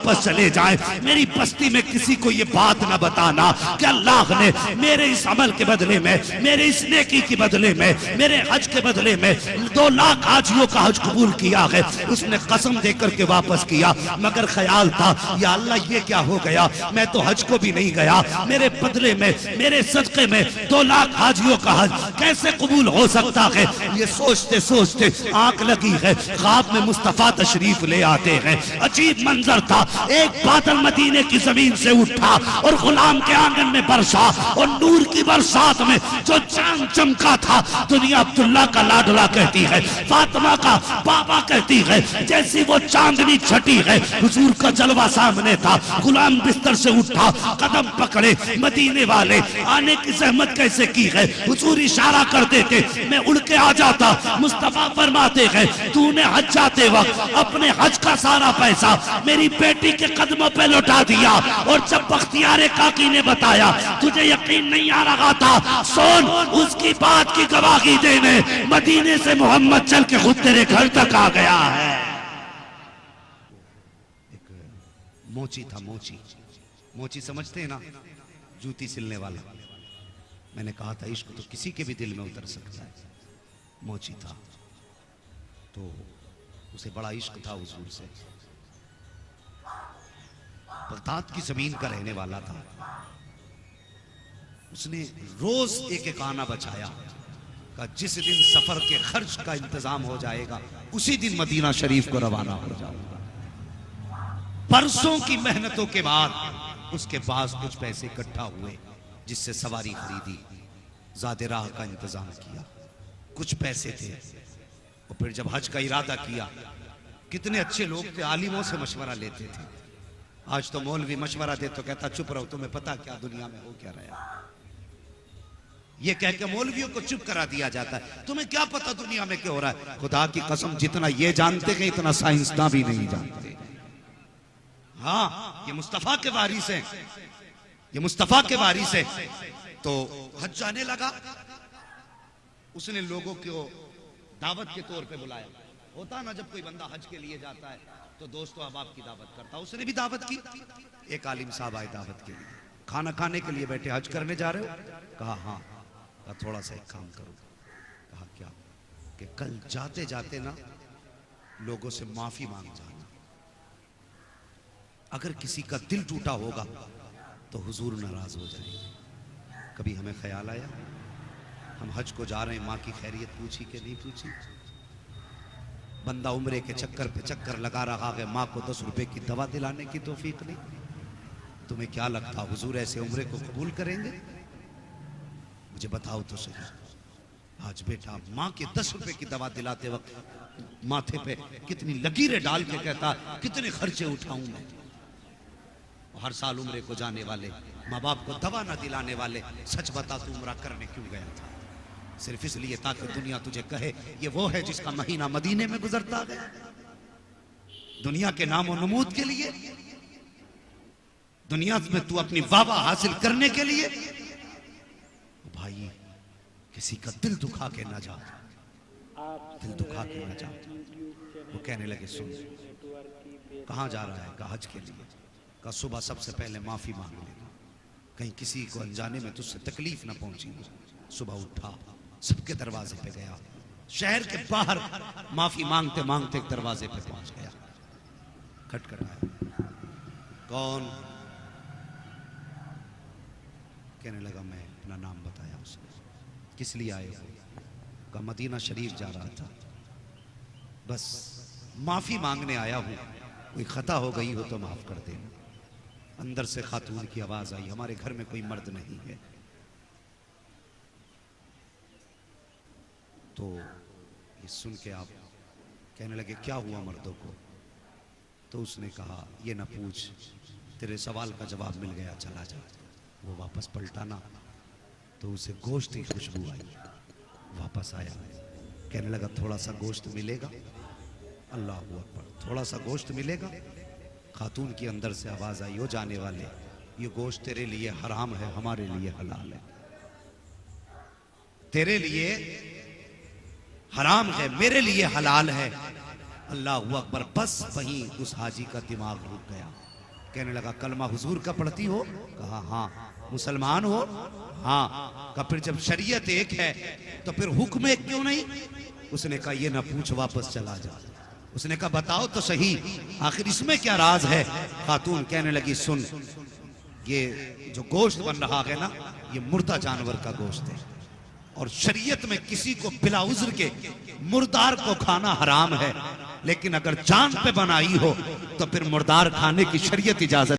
वापस चले जाए। मेरी बस्ती में किसी को ये बात ना बताना कि अल्लाह ने मेरे इस अमल के बदले में, मेरे इस नेकी के बदले में, मेरे हज के बदले में 2 लाख हाजियों का हज कबूल किया है। उसने कसम देकर के वापस किया, मगर ख्याल था या अल्लाह ये क्या हो गया, मैं तो हज को भी नहीं गया, मेरे बदले में, मेरे सदके में 2 लाख हाजियों का हज कैसे कबूल हो सकता है। ये सोचते सोचते आंख लगी है, ख्वाब में मुस्तफा तशरीफ ले आते हैं। अजीब मंजर था, एक बादल मदीने की जमीन से उठा और गुलाम के आंगन में बरसा, और नूर की बरसात में जो चांद चमका था, दुनिया अब्दुल्ला का लाडला कहती है, फातिमा का बाबा कहती है, जैसी वो चांदनी छटी है, हुजूर का जलवा सामने था। गुलाम बिस्तर से उठा, कदम पकड़े, मदीने वाले आने की जहमत कैसे की है, हुजूर इशारा कर देते, मैं उड़ के आ जाता। मुस्तफा फरमाते हैं, तूने हज जाते वक्त अपने हज का सारा पैसा मेरी बेटी के कदमों पे लौटा दिया, और जब बख्तियार काकी ने बताया तुझे यकीन नहीं आ रहा था, सोन उसकी बात की गवाही देने मदीने से मोहम्मद चल के खुद तेरे घर तक आ गया है। एक मोची था, मोची, मोची समझते हैं ना, जूती सिलने वाला। मैंने कहा था इश्क तो किसी के भी दिल में उतर सकता है। मोची था तो उसे बड़ा इश्क था हुजूर से। बगदाद की जमीन का रहने वाला था। उसने रोज एक एक आना बचाया का जिस दिन सफर के खर्च का इंतजाम हो जाएगा उसी दिन मदीना शरीफ को रवाना हो जाऊंगा। बरसों की मेहनतों के बाद उसके पास कुछ पैसे इकट्ठा हुए, जिससे सवारी खरीदी, ज़ादे राह का इंतजाम किया, कुछ पैसे थे। और फिर जब हज का इरादा किया, कितने अच्छे लोग थे, आलिमों से मशवरा लेते थे। आज तो मौलवी मशवरा दे तो कहता चुप रहो, तुम्हें पता क्या दुनिया में हो क्या रहा है। ये कह के मौलवियों को चुप करा दिया जाता है, तुम्हें क्या पता दुनिया में क्या हो रहा है। खुदा की कसम, जितना ये जानते हैं इतना साइंसदान भी नहीं जानते। हाँ, ये मुस्तफा के वारिस हैं, ये मुस्तफा के वारिस हैं। तो हज जाने लगा, उसने लोगों को दावत के तौर पे बुलाया। होता ना जब कोई बंदा हज के लिए जाता है तो दोस्तों अहबाब की दावत करता, उसने भी दावत की। एक आलिम साहब आए दावत के लिए, खाना खाने के लिए बैठे, हज करने जा रहे हो? कहा हाँ। कहा थोड़ा सा एक काम करो। कहा क्या? कि कल जाते जाते ना लोगों से माफी मांग जाना, अगर किसी का दिल टूटा होगा तो हुजूर नाराज हो जाएंगे। कभी हमें ख्याल आया हम हज को जा रहे हैं, माँ की खैरियत पूछी कि नहीं पूछी? बंदा उम्रे के चक्कर पे चक्कर लगा रहा है, माँ को 10 रुपए की दवा दिलाने की तौफीक नहीं। तुम्हें क्या लगता हुजूर ऐसे उम्रे को कबूल करेंगे? मुझे बताओ तो सही। आज बेटा माँ के 10 रुपए की दवा दिलाते वक्त माथे पे कितनी लकीरें डाल के कहता कितने खर्चे उठाऊं मैं। हर साल उम्रे को जाने वाले, माँ बाप को दवा ना दिलाने वाले, सच बता तू उम्रा करने क्यों गया था? सिर्फ इसलिए ताकि दुनिया तुझे कहे ये वो है जिसका महीना मदीने में गुजरता है। दुनिया के नाम और नमूद के लिए, दुनिया में तू अपनी वाहवाह हासिल करने के लिए। भाई किसी का दिल दुखा के ना जा, दिल दुखा के ना जा। वो कहने लगे सुन, कहाँ जा रहा है? कहा हज के लिए। कहा सुबह सबसे पहले माफी मांग लेना, कहीं किसी को अनजाने में तुझसे तकलीफ ना पहुंची। सुबह उठा, सबके दरवाजे पे गया, शहर के बाहर माफी मांगते मांगते एक दरवाजे पे पहुंच गया, खटखटाया। कौन? कहने लगा मैं। अपना नाम बताया उसने। किस लिए आए हो? कहा मदीना शरीफ जा रहा था, बस माफी मांगने आया हूं, कोई खता हो गई हो तो माफ कर देना। अंदर से खातून की आवाज आई, हमारे घर में कोई मर्द नहीं है। तो ये सुन के आप कहने लगे क्या हुआ मर्दों को? तो उसने कहा ये ना पूछ, तेरे सवाल का जवाब मिल गया, चला जा। वो वापस पलटा ना तो उसे गोश्त की खुशबू आई, वापस आया, कहने लगा थोड़ा सा गोश्त मिलेगा? अल्लाह अकबर, थोड़ा सा गोश्त मिलेगा? खातून की अंदर से आवाज आई, हो जाने वाले, ये गोश्त तेरे लिए हराम है, हमारे लिए हलाल है। तेरे लिए हराम है, मेरे लिए हलाल है। अल्लाह अकबर। बस वहीं उस हाजी का दिमाग रुक गया। कहने लगा कलमा हुजूर का पढ़ती हो? कहा हाँ। मुसलमान हो? हाँ। कहा फिर जब शरीयत एक है तो फिर हुक्म एक क्यों नहीं? उसने कहा ये ना पूछ, वापस चला जा। उसने कहा बताओ तो सही, आखिर इसमें क्या राज है? खातून कहने लगी सुन, ये जो गोश्त बन रहा है ना, ये मुर्दा जानवर का गोश्त है, और शरीयत में किसी को बिला उज्र के मुर्दार को खाना हराम है, लेकिन अगर जान पे बनाई हो तो फिर मुर्दार खाने की शरीयत इजाजत